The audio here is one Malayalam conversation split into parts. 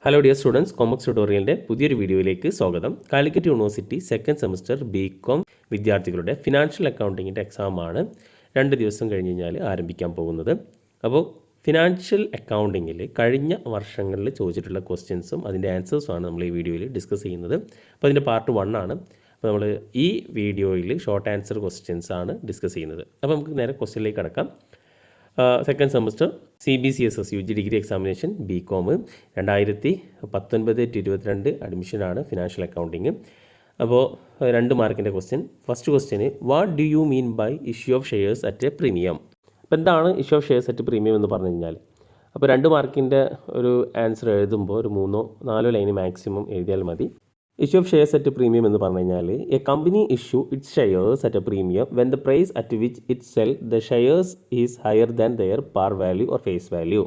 ഹലോ ഡിയർ സ്റ്റുഡൻസ്, കോമക്സ് ട്യൂട്ടോറിയലിൻ്റെ പുതിയൊരു വീഡിയോയിലേക്ക് സ്വാഗതം. Calicut university second semester BCom വിദ്യാർത്ഥികളുടെ ഫിനാൻഷ്യൽ അക്കൗണ്ടിങ്ങിൻ്റെ എക്സാമാണ് 2 ദിവസം കഴിഞ്ഞ് കഴിഞ്ഞാൽ ആരംഭിക്കാൻ പോകുന്നത്. അപ്പോൾ ഫിനാൻഷ്യൽ അക്കൗണ്ടിങ്ങിൽ കഴിഞ്ഞ വർഷങ്ങളിൽ ചോദിച്ചിട്ടുള്ള ക്വസ്റ്റ്യൻസും അതിൻ്റെ ആൻസേഴ്സുമാണ് നമ്മൾ ഈ വീഡിയോയിൽ ഡിസ്കസ് ചെയ്യുന്നത്. അപ്പോൾ അതിൻ്റെ പാർട്ട് 1 ആണ്. അപ്പോൾ നമ്മൾ ഈ വീഡിയോയിൽ ഷോർട്ട് ആൻസർ ക്വസ്റ്റ്യൻസ് ആണ് ഡിസ്കസ് ചെയ്യുന്നത്. അപ്പോൾ നമുക്ക് നേരെ ക്വസ്റ്റ്യനിലേക്ക് കടക്കാം. Second semester CBCSS UG degree examination B Com 2019-22 അഡ്മിഷനാണ് ഫിനാൻഷ്യൽ അക്കൗണ്ടിങ്. അപ്പോൾ 2 മാർക്കിൻ്റെ ക്വസ്റ്റ്യൻ. ഫസ്റ്റ് ക്വസ്റ്റ്യന്, what do you mean by issue of shares at a premium? അപ്പോൾ എന്താണ് issue of shares at premium എന്ന് പറഞ്ഞു കഴിഞ്ഞാൽ, അപ്പോൾ 2 മാർക്കിൻ്റെ ഒരു ആൻസർ എഴുതുമ്പോൾ ഒരു 3-4 ലൈന് മാക്സിമം എഴുതിയാൽ മതി. Issue of shares at premium എന്ന് പറഞ്ഞു കഴിഞ്ഞാൽ, a company issue its shares at a premium when the price at which it sell the shares is higher than their par value or face value.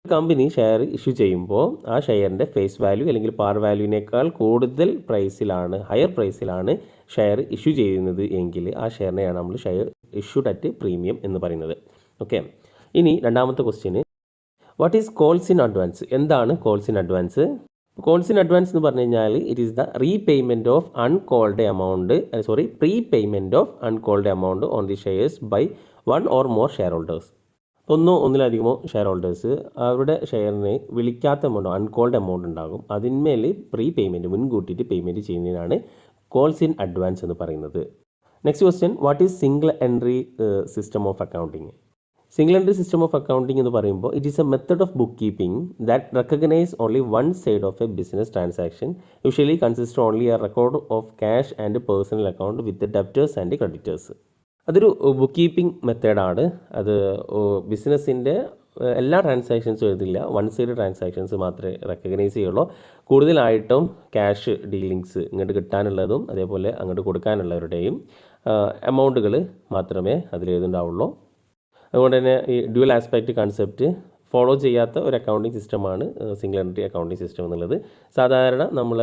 Company share issue ചെയ്യുമ്പോൾ ആ ഷെയറിൻ്റെ ഫേസ് വാല്യൂ അല്ലെങ്കിൽ പാർ വാല്യൂവിനേക്കാൾ കൂടുതൽ പ്രൈസിലാണ്, ഹയർ പ്രൈസിലാണ് ഷെയർ ഇഷ്യൂ ചെയ്യുന്നത് എങ്കിൽ ആ ഷെയറിനെയാണ് നമ്മൾ ഷെയർ ഇഷ്യൂഡ് അറ്റ് പ്രീമിയം എന്ന് പറയുന്നത്. ഓക്കെ, ഇനി രണ്ടാമത്തെ ക്വസ്റ്റ്യന്, what is calls in advance? എന്താണ് calls in advance? Calls in advance എന്ന് പറഞ്ഞു കഴിഞ്ഞാൽ, it is the repayment of uncalled amount prepayment of uncalled amount on the shares by 1 or more share holders. ഒന്നിലധികമോ ഷെയർ ഹോൾഡേഴ്സ് അവരുടെ ഷെയറിന് വിളിക്കാത്ത എമൗണ്ട്, അൺകോൾഡ് എമൗണ്ട് ഉണ്ടാകും, അതിന്മേൽ പ്രീപേയ്മെൻറ്റ് മുൻകൂട്ടിയിട്ട് പേയ്മെൻറ്റ് ചെയ്യുന്നതിനാണ് കോൾസ് ഇൻ അഡ്വാൻസ് എന്ന് പറയുന്നത്. Next question, what is single entry system of accounting? Single entry system of accounting എന്ന് പറയുമ്പോൾ, it is a method of book keeping that recognise only one side of a business transaction, usually consist only a record of cash and personal account with debtors and creditors. അതൊരു ബുക്ക് കീപ്പിംഗ് മെത്തേഡാണ്. അത് ബിസിനസ്സിൻ്റെ എല്ലാ ട്രാൻസാക്ഷൻസും എഴുതില്ല, വൺ സൈഡ് ട്രാൻസാക്ഷൻസ് മാത്രമേ റെക്കഗ്നൈസ് ചെയ്യുള്ളൂ. കൂടുതലായിട്ടും ക്യാഷ് ഡീലിങ്സ് ഇങ്ങോട്ട് കിട്ടാനുള്ളതും അതേപോലെ അങ്ങോട്ട് കൊടുക്കാനുള്ളവരുടെയും എമൗണ്ടുകൾ മാത്രമേ അതിലെഴുതുണ്ടാവുള്ളൂ. അതുകൊണ്ട് തന്നെ ഈ ഡ്യുവൽ ആസ്പെക്റ്റ് കൺസെപ്റ്റ് ഫോളോ ചെയ്യാത്ത ഒരു അക്കൗണ്ടിങ് സിസ്റ്റമാണ് സിംഗിൾ എൻട്രി അക്കൗണ്ടിങ് സിസ്റ്റം എന്നുള്ളത്. സാധാരണ നമ്മൾ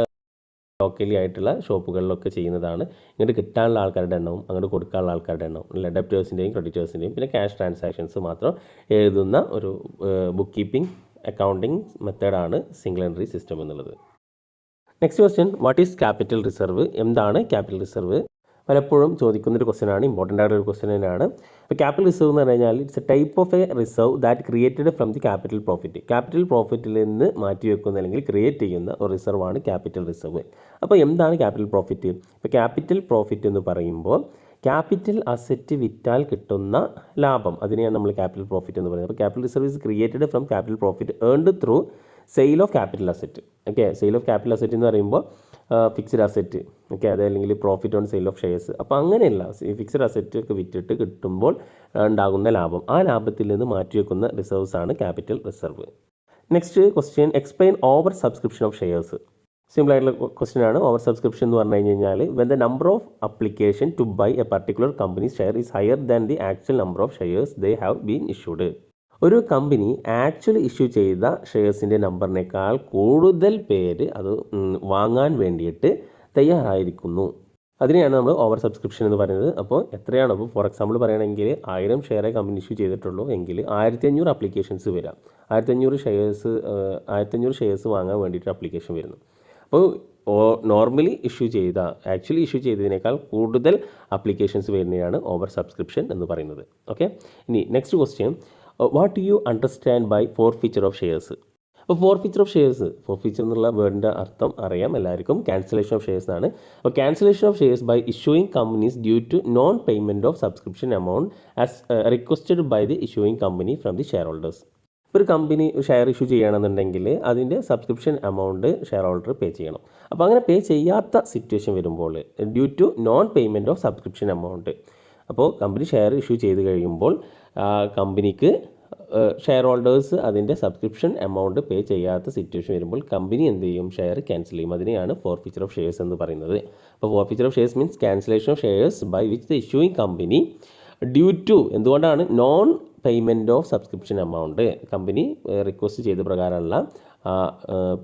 ലോക്കലി ആയിട്ടുള്ള ഷോപ്പുകളിലൊക്കെ ചെയ്യുന്നതാണ്. ഇങ്ങോട്ട് കിട്ടാനുള്ള ആൾക്കാരുടെ എണ്ണവും അങ്ങോട്ട് കൊടുക്കാനുള്ള ആൾക്കാരുടെ എണ്ണവും അല്ല, ഡെപ്റ്റേഴ്സിൻ്റെയും ക്രെഡിറ്റേഴ്സിൻ്റെയും പിന്നെ ക്യാഷ് ട്രാൻസാക്ഷൻസ് മാത്രം എഴുതുന്ന ഒരു ബുക്ക് കീപ്പിംഗ് അക്കൗണ്ടിങ് മെത്തേഡാണ് സിംഗിൾ എൻട്രി സിസ്റ്റം എന്നുള്ളത്. Next question, what is capital reserve? എന്താണ് ക്യാപിറ്റൽ റിസർവ്? പലപ്പോഴും ചോദിക്കുന്നൊരു ക്വസ്റ്റ്യനാണ്, ഇമ്പോർട്ടൻ്റ് ആയിട്ടൊരു ക്വസ്റ്റ്യൻ തന്നെയാണ്. ഇപ്പോൾ ക്യാപിറ്റൽ റിസർവ് എന്ന് പറഞ്ഞു കഴിഞ്ഞാൽ, it's a type of a reserve that created from the capital profit. Capital പ്രോഫിറ്റിൽ നിന്ന് മാറ്റിവെക്കുന്ന അല്ലെങ്കിൽ ക്രിയേറ്റ് ചെയ്യുന്ന ഒരു റിസർവാണ് ക്യാപിറ്റൽ റിസർവ്. അപ്പോൾ എന്താണ് ക്യാപിറ്റൽ പ്രോഫിറ്റ്? ഇപ്പോൾ ക്യാപിറ്റൽ പ്രോഫിറ്റ് എന്ന് പറയുമ്പോൾ ക്യാപിറ്റൽ അസറ്റ് വിറ്റാൽ കിട്ടുന്ന ലാഭം, അതിനെയാണ് നമ്മൾ ക്യാപിറ്റൽ പ്രോഫിറ്റ് എന്ന് പറയുന്നത്. അപ്പോൾ capital reserve is created from capital profit earned through sale of capital asset. Okay, sale of capital asset എന്ന് പറയുമ്പോൾ ഫിക്സ്ഡ് അസറ്റ്, ഓക്കെ, അത് അല്ലെങ്കിൽ profit on sale of shares. അപ്പോൾ അങ്ങനെയല്ല, ഈ ഫിക്സ്ഡ് അസറ്റ് ഒക്കെ വിറ്റിട്ട് കിട്ടുമ്പോൾ ഉണ്ടാകുന്ന ലാഭം, ആ ലാഭത്തിൽ നിന്ന് മാറ്റിവെക്കുന്ന റിസർവ്സ് ആണ് capital reserve. Next question, explain over subscription of shares. Simple ആയിട്ടുള്ള ക്വസ്റ്റ്യൻ ആണ്. ഓവർ സബ്സ്ക്രിപ്ഷൻ എന്ന് പറഞ്ഞു കഴിഞ്ഞാൽ, when the number of application to buy a particular company share is higher than the actual number of shares they have been issued. ഒരു കമ്പനി ആക്ച്വലി ഇഷ്യൂ ചെയ്ത ഷെയർസിൻ്റെ നമ്പറിനേക്കാൾ കൂടുതൽ പേര് അത് വാങ്ങാൻ വേണ്ടിയിട്ട് തയ്യാറായിരിക്കുന്നു, അതിനെയാണ് നമ്മൾ ഓവർ സബ്സ്ക്രിപ്ഷൻ എന്ന് പറയുന്നത്. അപ്പോൾ എത്രയാണ്, അപ്പോൾ ഫോർ എക്സാമ്പിൾ പറയുകയാണെങ്കിൽ 1000 ഷെയറെ കമ്പനി ഇഷ്യൂ ചെയ്തിട്ടുള്ളൂ എങ്കിൽ 1500 അപ്ലിക്കേഷൻസ് വരാം. 1500 ഷെയർസ് വാങ്ങാൻ വേണ്ടിയിട്ട് അപ്ലിക്കേഷൻ വരുന്നു. അപ്പോൾ നോർമലി ആക്ച്വലി ഇഷ്യൂ ചെയ്തതിനേക്കാൾ കൂടുതൽ അപ്ലിക്കേഷൻസ് വരുന്നതാണ് ഓവർ സബ്സ്ക്രിപ്ഷൻ എന്ന് പറയുന്നത്. ഓക്കെ, ഇനി next question, what do you understand by forfeiture of shares? അപ്പോൾ ഫോർഫീച്ചർ ഓഫ് ഷെയർസ്, ഫോർഫീച്ചർ എന്നുള്ള വേർഡിൻ്റെ അർത്ഥം അറിയാം എല്ലാവർക്കും, ക്യാൻസലേഷൻ ഓഫ് ഷെയർസ് ആണ്. അപ്പോൾ cancellation of shares by issuing companies due to non payment of subscription amount as requested by the issuing company from the share holders. ഒരു കമ്പനി ഷെയർ ഇഷ്യൂ ചെയ്യണമെന്നുണ്ടെങ്കിൽ അതിൻ്റെ subscription amount share holder pay ചെയ്യണം. അപ്പോൾ അങ്ങനെ പേ ചെയ്യാത്ത സിറ്റുവേഷൻ വരുമ്പോൾ, due to non payment of subscription amount, അപ്പോൾ കമ്പനി ഷെയർ ഇഷ്യൂ ചെയ്ത് കഴിയുമ്പോൾ കമ്പനിക്ക് ഷെയർ ഹോൾഡേഴ്സ് അതിൻ്റെ സബ്സ്ക്രിപ്ഷൻ എമൗണ്ട് പേ ചെയ്യാത്ത സിറ്റുവേഷൻ വരുമ്പോൾ കമ്പനി എന്ത് ചെയ്യും? ഷെയർ ക്യാൻസൽ ചെയ്യും. അതിനെയാണ് ഫോർഫീച്ചർ ഓഫ് ഷെയർസ് എന്ന് പറയുന്നത്. അപ്പോൾ forfeiture of shares means cancellation of shares by which the issuing company due to, എന്തുകൊണ്ടാണ്? Non payment of subscription amount, company request ചെയ്ത പ്രകാരമുള്ള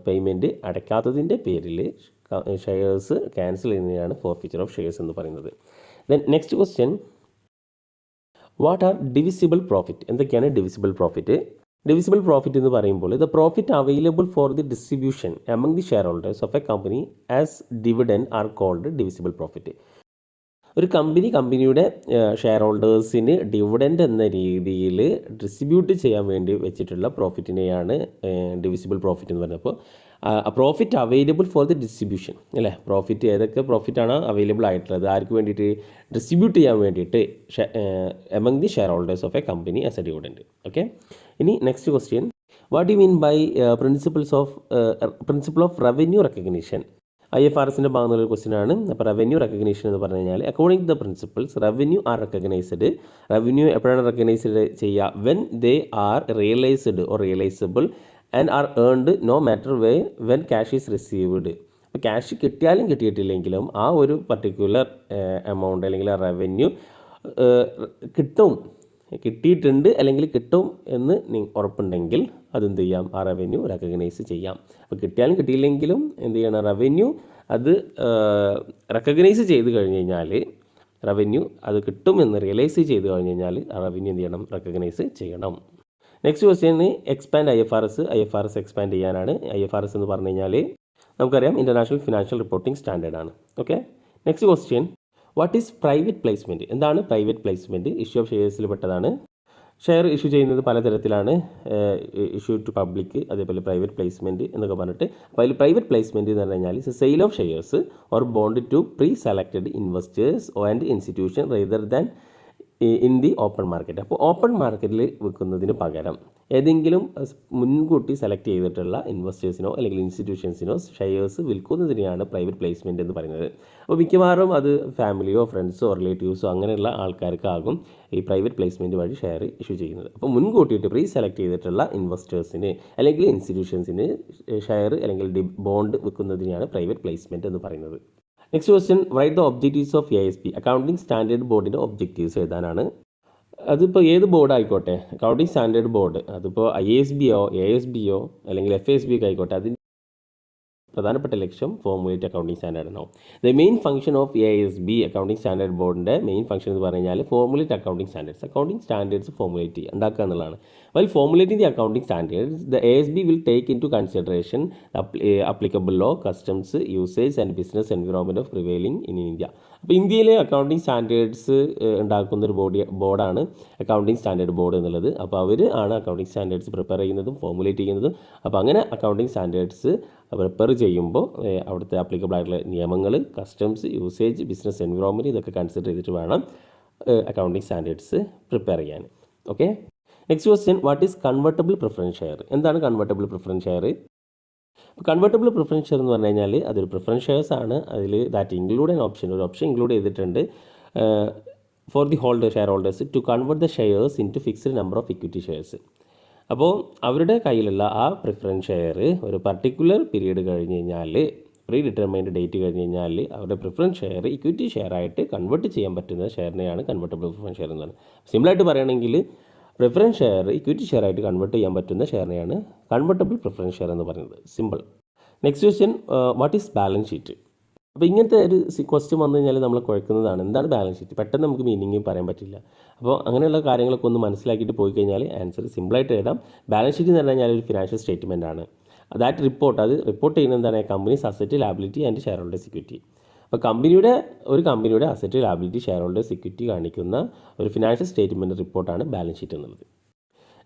പേയ്മെൻറ്റ് അടയ്ക്കാത്തതിൻ്റെ പേരിൽ ഷെയർസ് ക്യാൻസൽ ചെയ്യുന്നതിനാണ് ഫോർഫീച്ചർ ഓഫ് ഷെയർസ് എന്ന് പറയുന്നത്. Then next question, what are divisible profit? എന്തൊക്കെയാണ് ഡിവിസിബിൾ പ്രോഫിറ്റ്? ഡിവിസിബിൾ പ്രോഫിറ്റ് എന്ന് പറയുമ്പോൾ the profit available for the distribution among the share holders of a company as dividend are called divisible profit. ഒരു കമ്പനിയുടെ ഷെയർ ഹോൾഡേഴ്സിന് ഡിവിഡൻഡ് എന്ന രീതിയിൽ ഡിസ്ട്രിബ്യൂട്ട് ചെയ്യാൻ വേണ്ടി വെച്ചിട്ടുള്ള പ്രോഫിറ്റിനെയാണ് ഡിവിസിബിൾ പ്രോഫിറ്റ് എന്ന് പറയുന്നത്. അപ്പോൾ profit available for the distribution അല്ലേ, പ്രോഫിറ്റ് ഏതൊക്കെ പ്രോഫിറ്റാണ് അവൈലബിൾ ആയിട്ടുള്ളത് ആർക്ക് വേണ്ടിയിട്ട്, ഡിസ്ട്രിബ്യൂട്ട് ചെയ്യാൻ വേണ്ടിയിട്ട് among the share holders of a company as a dividend. Okay, ഇനി next question, what you mean by principle of revenue recognition? IFRSൻ്റെ ഭാഗത്തുള്ള ക്വസ്റ്റ്യൻ ആണ്. അപ്പോൾ റവന്യൂ റെക്കഗ്നീഷൻ എന്ന് പറഞ്ഞു കഴിഞ്ഞാൽ according to the principles revenue are recognised. Revenue എപ്പോഴാണ് റെക്കഗ്നൈസ്ഡ് ചെയ്യുക? When they are realised or realisable and R earned no matter when cash is received. അപ്പോൾ ക്യാഷ് കിട്ടിയാലും കിട്ടിയിട്ടില്ലെങ്കിലും ആ ഒരു പർട്ടിക്കുലർ എമൗണ്ട് അല്ലെങ്കിൽ റവന്യൂ കിട്ടിയിട്ടുണ്ട് അല്ലെങ്കിൽ കിട്ടും എന്ന് ഉറപ്പുണ്ടെങ്കിൽ അതെന്ത് ചെയ്യാം, ആ റവന്യൂ റെക്കഗ്നൈസ് ചെയ്യാം. അപ്പോൾ കിട്ടിയാലും കിട്ടിയില്ലെങ്കിലും എന്ത് ചെയ്യണം, റവന്യൂ അത് റെക്കഗ്നൈസ് ചെയ്ത് കഴിഞ്ഞ് കഴിഞ്ഞാൽ, റവന്യൂ അത് കിട്ടുമെന്ന് റിയലൈസ് ചെയ്ത് കഴിഞ്ഞ് കഴിഞ്ഞാൽ ആ റവന്യൂ എന്ത് ചെയ്യണം, റെക്കഗ്നൈസ് ചെയ്യണം. Next question expand IFRS expand ചെയ്യാനാണ്. IFRS എന്ന് പറഞ്ഞു കഴിഞ്ഞാൽ നമുക്കറിയാം ഇൻ്റർനാഷണൽ ഫിനാൻഷ്യൽ റിപ്പോർട്ടിംഗ് സ്റ്റാൻഡേർഡ് ആണ്. Okay, next question, what is private placement? എന്താണ് പ്രൈവറ്റ് പ്ലേസ്മെൻറ്റ്? ഇഷ്യൂ ഓഫ് ഷെയർസിൽ പെട്ടതാണ്. ഷെയർ ഇഷ്യൂ ചെയ്യുന്നത് പലതരത്തിലാണ്, ഇഷ്യൂ ടു പബ്ലിക്, അതേപോലെ പ്രൈവറ്റ് പ്ലേസ്മെൻറ്റ് എന്നൊക്കെ പറഞ്ഞിട്ട്. അപ്പോൾ അതിൽ പ്രൈവറ്റ് പ്ലേസ്മെൻറ്റ് എന്ന് പറഞ്ഞു കഴിഞ്ഞാൽ sale of shares or bond to pre selected investors and institution rather than in the open market. അപ്പോൾ ഓപ്പൺ മാർക്കറ്റിൽ വിൽക്കുന്നതിന് പകരം ഏതെങ്കിലും മുൻകൂട്ടി സെലക്ട് ചെയ്തിട്ടുള്ള ഇൻവെസ്റ്റേഴ്സിനോ അല്ലെങ്കിൽ ഇൻസ്റ്റിറ്റ്യൂഷൻസിനോ ഷെയർസ് വിൽക്കുന്നതിനെയാണ് പ്രൈവറ്റ് പ്ലേസ്മെൻറ്റ് എന്ന് പറയുന്നത്. അപ്പോൾ മിക്കവാറും അത് ഫാമിലിയോ ഫ്രണ്ട്സോ റിലേറ്റീവ്സോ അങ്ങനെയുള്ള ആൾക്കാർക്കാകും ഈ പ്രൈവറ്റ് പ്ലേസ്മെൻറ്റ് വഴി ഷെയർ ഇഷ്യൂ ചെയ്യുന്നത്. അപ്പോൾ മുൻകൂട്ടിയിട്ട് പ്രീ സെലക്ട് ചെയ്തിട്ടുള്ള ഇൻവെസ്റ്റേഴ്സിന് അല്ലെങ്കിൽ ഇൻസ്റ്റിറ്റ്യൂഷൻസിന് ഷെയർ അല്ലെങ്കിൽ ബോണ്ട് വിൽക്കുന്നതിനെയാണ് പ്രൈവറ്റ് പ്ലേസ്മെൻറ്റ് എന്ന് പറയുന്നത്. Next question, write the objectives of ASB. Accounting standard ബോർഡിൻ്റെ ഒബ്ജക്റ്റീവ്സ് എഴുതാനാണ്. അതിപ്പോൾ ഏത് ബോർഡ് ആയിക്കോട്ടെ, അക്കൗണ്ടിംഗ് സ്റ്റാൻഡേർഡ് ബോർഡ്, അതിപ്പോൾ IASBയോ ASBയോ അല്ലെങ്കിൽ FASB ഒക്കെ ആയിക്കോട്ടെ, അതിൻ്റെ പ്രധാനപ്പെട്ട ലക്ഷ്യം ഫോർമുലേറ്റ് അക്കൗണ്ടിംഗ് സ്റ്റാൻഡേർഡ് ആണോ. The main function of ASB accounting standard ബോർഡിൻ്റെ മെയിൻ ഫംഗ്ഷൻ എന്ന് പറഞ്ഞു കഴിഞ്ഞാൽ ഫോർമുലേറ്റ് അക്കൗണ്ടിംഗ് സ്റ്റാൻഡേർഡ്സ് ഫോർമുലേറ്റ് ഉണ്ടാക്കുക എന്നുള്ളതാണ്. While formulating the accounting standards, the ASB will take into consideration applicable law, customs, usage and business environment of prevailing in India. അപ്പോൾ ഇന്ത്യയിലെ അക്കൗണ്ടിംഗ് സ്റ്റാൻഡേർഡ്സ് ഉണ്ടാക്കുന്നൊരു ബോർഡാണ് അക്കൗണ്ടിംഗ് സ്റ്റാൻഡേർഡ് ബോർഡ് എന്നുള്ളത്. അപ്പോൾ അവർ ആണ് അക്കൗണ്ടിംഗ് സ്റ്റാൻഡേർഡ്സ് പ്രിപ്പയർ ചെയ്യുന്നതും ഫോർമുലേറ്റ് ചെയ്യുന്നതും. അപ്പോൾ അങ്ങനെ അക്കൗണ്ടിംഗ് സ്റ്റാൻഡേർഡ്സ് പ്രിപ്പയർ ചെയ്യുമ്പോൾ അവിടുത്തെ ആപ്ലിക്കബിൾ ആയിട്ടുള്ള നിയമങ്ങൾ, കസ്റ്റംസ്, യൂസേജ്, ബിസിനസ് എൻവിറോൺമെൻറ്റ് ഇതൊക്കെ കൺസിഡർ ചെയ്തിട്ട് വേണം അക്കൗണ്ടിംഗ് സ്റ്റാൻഡേർഡ്സ് പ്രിപ്പയർ ചെയ്യാൻ. Okay, next question, what is convertible preference share? എന്താണ് convertible preference share? Convertible preference share എന്ന് പറഞ്ഞു കഴിഞ്ഞാൽ അതൊരു പ്രിഫറൻസ് ഷെയർസ് ആണ്. അതിൽ ദാറ്റ് ഇൻക്ലൂഡ് ഒരു ഓപ്ഷൻ ഇൻക്ലൂഡ് ചെയ്തിട്ടുണ്ട് for the share holders to convert the shares into fixed number of equity shares. അപ്പോൾ അവരുടെ കയ്യിലുള്ള ആ പ്രിഫറൻസ് ഷെയർ ഒരു പർട്ടിക്കുലർ പീരീഡ് കഴിഞ്ഞ് കഴിഞ്ഞാൽ, പ്രീ ഡിറ്റർമൈൻഡ് ഡേറ്റ് കഴിഞ്ഞ് കഴിഞ്ഞാൽ അവരുടെ പ്രിഫറൻസ് ഷെയർ ഇക്വിറ്റി ഷെയർ ആയിട്ട് കൺവേർട്ട് ചെയ്യാൻ പറ്റുന്ന ഷെയറിനെയാണ് കൺവെർട്ടബിൾ പ്രിഫറൻസ് ഷെയർ എന്ന് പറയുന്നത്. സിമ്പിളായിട്ട് പറയുകയാണെങ്കിൽ പ്രിഫറൻസ് ഷെയർ ഇക്വിറ്റി ഷെയർ ആയിട്ട് കൺവേർട്ട് ചെയ്യാൻ പറ്റുന്ന ഷെയറിനെയാണ് കൺവെർട്ടബിൾ പ്രിഫറൻസ് ഷെയർ എന്ന് പറയുന്നത്. Simple. Next question, what is balance sheet? അപ്പോൾ ഇങ്ങനത്തെ ഒരു ക്വസ്റ്റ്യൻ വന്നു കഴിഞ്ഞാൽ നമ്മൾ കുഴക്കുന്നതാണ്. എന്താണ് ബാലൻസ് ഷീറ്റ്? പെട്ടെന്ന് നമുക്ക് മീനിങ് പറയാൻ പറ്റില്ല. അപ്പോൾ അങ്ങനെയുള്ള കാര്യങ്ങളൊക്കെ ഒന്ന് മനസ്സിലാക്കിയിട്ട് പോയി കഴിഞ്ഞാൽ ആൻസർ സിമ്പിളായിട്ട് എഴുതാം. ബാലൻസ് ഷീറ്റ് എന്ന് പറഞ്ഞു കഴിഞ്ഞാൽ ഒരു ഫിനാൻഷ്യൽ സ്റ്റേറ്റ്മെൻ്റ് ആണ്. അത് റിപ്പോർട്ട് ചെയ്യുന്നത് എന്താണ്? Companies asset, liability and share holders equity. അപ്പോൾ ഒരു കമ്പനിയുടെ asset, liability, share holders equity കാണിക്കുന്ന ഒരു ഫിനാൻഷ്യൽ സ്റ്റേറ്റ്മെൻറ്റ് റിപ്പോർട്ടാണ് ബാലൻസ് ഷീറ്റ് എന്നുള്ളത്.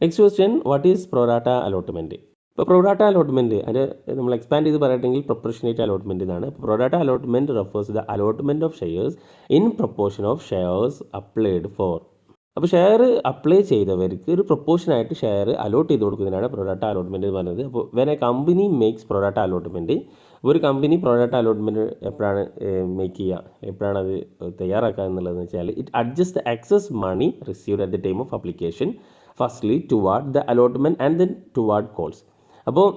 Next question, what is pro rata allotment? ഇപ്പോൾ പ്രൊറാട്ട അലോട്ട്മെൻറ്റ് അത് നമ്മൾ എക്സ്പാൻഡ് ചെയ്ത് പറയണമെങ്കിൽ പ്രൊപ്പോർഷനേറ്റ് അലോട്ട്മെൻറ്റ് എന്നാണ്. Pro rata allotment refers the allotment of shares in proportion of shares applied for. അപ്പോൾ ഷെയർ അപ്ലൈ ചെയ്തവർക്ക് ഒരു പ്രൊപ്പോർഷനായിട്ട് ഷെയർ അലോട്ട് ചെയ്ത് കൊടുക്കുന്നതിനാണ് പ്രൊറാട്ട അലോട്ട്മെൻറ്റ് എന്ന് പറയുന്നത്. അപ്പോൾ when a company makes pro rata allotment, ഒരു കമ്പനി പ്രൊറാട്ട അലോട്ട്മെൻറ്റ് എപ്പോഴാണ് മേക്ക് ചെയ്യുക, എപ്പോഴാണ് അത് തയ്യാറാക്കുക എന്നുള്ളതെന്ന് വെച്ചാൽ it adjust the excess money received at the time of application firstly toward the allotment and then toward calls. അപ്പോൾ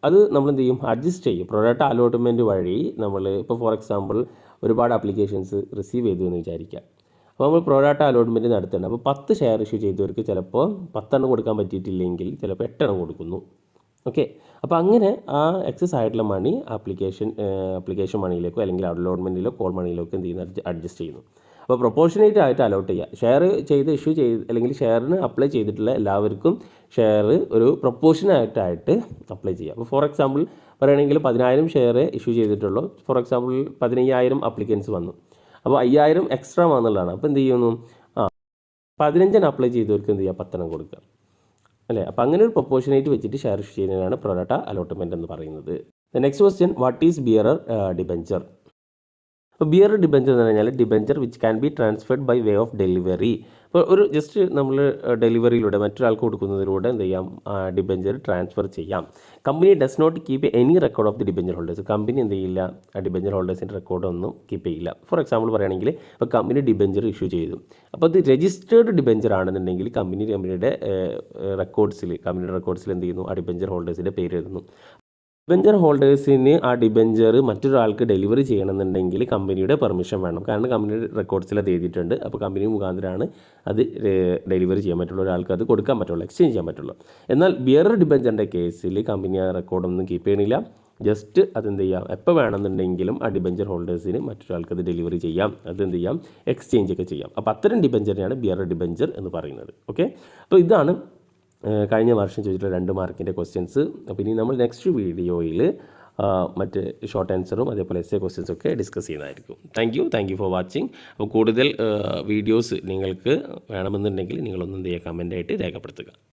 അത് നമ്മൾ എന്ത് ചെയ്യും, അഡ്ജസ്റ്റ് ചെയ്യും. പ്രൊറാട്ട അലോട്ട്മെൻറ്റ് വഴി നമ്മൾ ഇപ്പോൾ ഫോർ എക്സാമ്പിൾ ഒരുപാട് ആപ്ലിക്കേഷൻസ് റിസീവ് ചെയ്തു എന്ന് വിചാരിക്കുക. അപ്പോൾ നമ്മൾ പ്രൊറാട്ട അലോട്ട്മെൻറ്റ് നടത്തുന്നുണ്ട്. അപ്പോൾ 10 ഷെയർ ഇഷ്യൂ ചെയ്തവർക്ക് ചിലപ്പോൾ 10 എണ്ണം കൊടുക്കാൻ പറ്റിയിട്ടില്ലെങ്കിൽ ചിലപ്പോൾ 8 എണ്ണം കൊടുക്കുന്നു. ഓക്കെ, അപ്പോൾ അങ്ങനെ ആ എക്സസ് ആയിട്ടുള്ള മണി ആപ്ലിക്കേഷൻ മണിയിലേക്കോ അല്ലെങ്കിൽ അലോട്ട്മെൻറ്റിലോ കോൾ മണിയിലേക്കോ എന്ത് ചെയ്യുന്നു, അഡ്ജസ്റ്റ് ചെയ്യുന്നു. അപ്പോൾ പ്രൊപ്പോർഷനേറ്റ് ആയിട്ട് അലോട്ട് ചെയ്യുക. ഷെയർ ഇഷ്യൂ ചെയ്ത് അല്ലെങ്കിൽ ഷെയറിന് അപ്ലൈ ചെയ്തിട്ടുള്ള എല്ലാവർക്കും ഷെയർ ഒരു പ്രൊപ്പോർഷനായിട്ടായിട്ട് അപ്ലൈ ചെയ്യുക. അപ്പോൾ ഫോർ എക്സാമ്പിൾ പറയുകയാണെങ്കിൽ 10,000 ഷെയർ ഇഷ്യൂ ചെയ്തിട്ടുള്ളൂ. ഫോർ എക്സാമ്പിൾ 15,000 അപ്ലിക്കൻസ് വന്നു. അപ്പോൾ 5,000 എക്സ്ട്രാ വന്നുള്ളതാണ്. അപ്പോൾ എന്ത് ചെയ്യുന്നു, 15 അപ്ലൈ ചെയ്തവർക്ക് എന്ത് ചെയ്യുക, 10 കൊടുക്കുക അല്ലേ. അപ്പോൾ അങ്ങനെ ഒരു പ്രൊപ്പോർഷനേറ്റ് വെച്ചിട്ട് ഷെയർ ഇഷ്യൂ ചെയ്യുന്നതാണ് പ്രൊറോട്ട അലോട്ട്മെൻറ്റ് എന്ന് പറയുന്നത്. Next question, what is bearer debenture? അപ്പോൾ ബിയറർ ഡിബെഞ്ചർ എന്ന് പറഞ്ഞാൽ debenture which can be transferred by way of delivery. അപ്പോൾ ഒരു ജസ്റ്റ് നമ്മൾ ഡെലിവറിയിലൂടെ മറ്റൊരാൾക്ക് കൊടുക്കുന്നതിലൂടെ എന്ത് ചെയ്യാം, ഡിബെഞ്ചർ ട്രാൻസ്ഫർ ചെയ്യാം. Company does not keep any record of the debenture holders. Company എന്ത് ചെയ്യില്ല, ഡിബെഞ്ചർ ഹോൾഡേഴ്സിൻ്റെ റെക്കോർഡൊന്നും കീപ്പ് ചെയ്യില്ല. ഫോർ എക്സാമ്പിൾ പറയുകയാണെങ്കിൽ ഇപ്പോൾ കമ്പനി ഡിബെഞ്ചർ ഇഷ്യൂ ചെയ്തു. അപ്പോൾ അത് രജിസ്റ്റേർഡ് ഡിബെഞ്ചർ ആണെന്നുണ്ടെങ്കിൽ കമ്പനിയുടെ കമ്പനിയുടെ റെക്കോർഡ്സിൽ എന്ത് ചെയ്യുന്നു, ആ ഡിബെഞ്ചർ ഹോൾഡേഴ്സിൻ്റെ പേര് എഴുതുന്നു. ഡിബെഞ്ചർ ഹോൾഡേഴ്സിന് ആ ഡിബെഞ്ചർ മറ്റൊരാൾക്ക് ഡെലിവറി ചെയ്യണമെന്നുണ്ടെങ്കിൽ കമ്പനിയുടെ പെർമിഷൻ വേണം. കാരണം കമ്പനിയുടെ റെക്കോർഡ്സിൽ അത് എഴുതിയിട്ടുണ്ട്. അപ്പോൾ കമ്പനി മുഖാന്തരമാണ് അത് ഡെലിവറി ചെയ്യാൻ പറ്റുള്ളൂ, ഒരാൾക്ക് അത് കൊടുക്കാൻ പറ്റുള്ളൂ, എക്സ്ചേഞ്ച് ചെയ്യാൻ പറ്റുള്ളൂ. എന്നാൽ ബിയറർ ഡിബെഞ്ചറിൻ്റെ കേസിൽ കമ്പനി ആ റെക്കോർഡൊന്നും കീപ്പ് ചെയ്യണില്ല. ജസ്റ്റ് അതെന്ത് ചെയ്യാം, എപ്പോൾ വേണമെന്നുണ്ടെങ്കിലും ആ ഡിബെഞ്ചർ ഹോൾഡേഴ്സിന് മറ്റൊരാൾക്ക് അത് ഡെലിവറി ചെയ്യാം, അതെന്ത് ചെയ്യാം, എക്സ്ചേഞ്ച് ഒക്കെ ചെയ്യാം. അപ്പോൾ അത്തരം ഡിബെഞ്ചറിനെയാണ് ബിയറർ ഡിബെഞ്ചർ എന്ന് പറയുന്നത്. ഓക്കെ, അപ്പോൾ ഇതാണ് കഴിഞ്ഞ വർഷം ചോദിച്ചിട്ടുള്ള 2 മാർക്കിൻ്റെ ക്വസ്റ്റ്യൻസ്. അപ്പോൾ ഇനി നമ്മൾ നെക്സ്റ്റ് വീഡിയോയിൽ മറ്റ് ഷോർട്ട് ആൻസറും അതേപോലെ എസ്സേ ക്വസ്റ്റ്യൻസൊക്കെ ഡിസ്കസ് ചെയ്യുന്നതായിരിക്കും. Thank you for watching. അപ്പോൾ കൂടുതൽ വീഡിയോസ് നിങ്ങൾക്ക് വേണമെന്നുണ്ടെങ്കിൽ നിങ്ങളൊന്നും എന്ത് ചെയ്യുക, കമൻ്റായിട്ട് രേഖപ്പെടുത്തുക.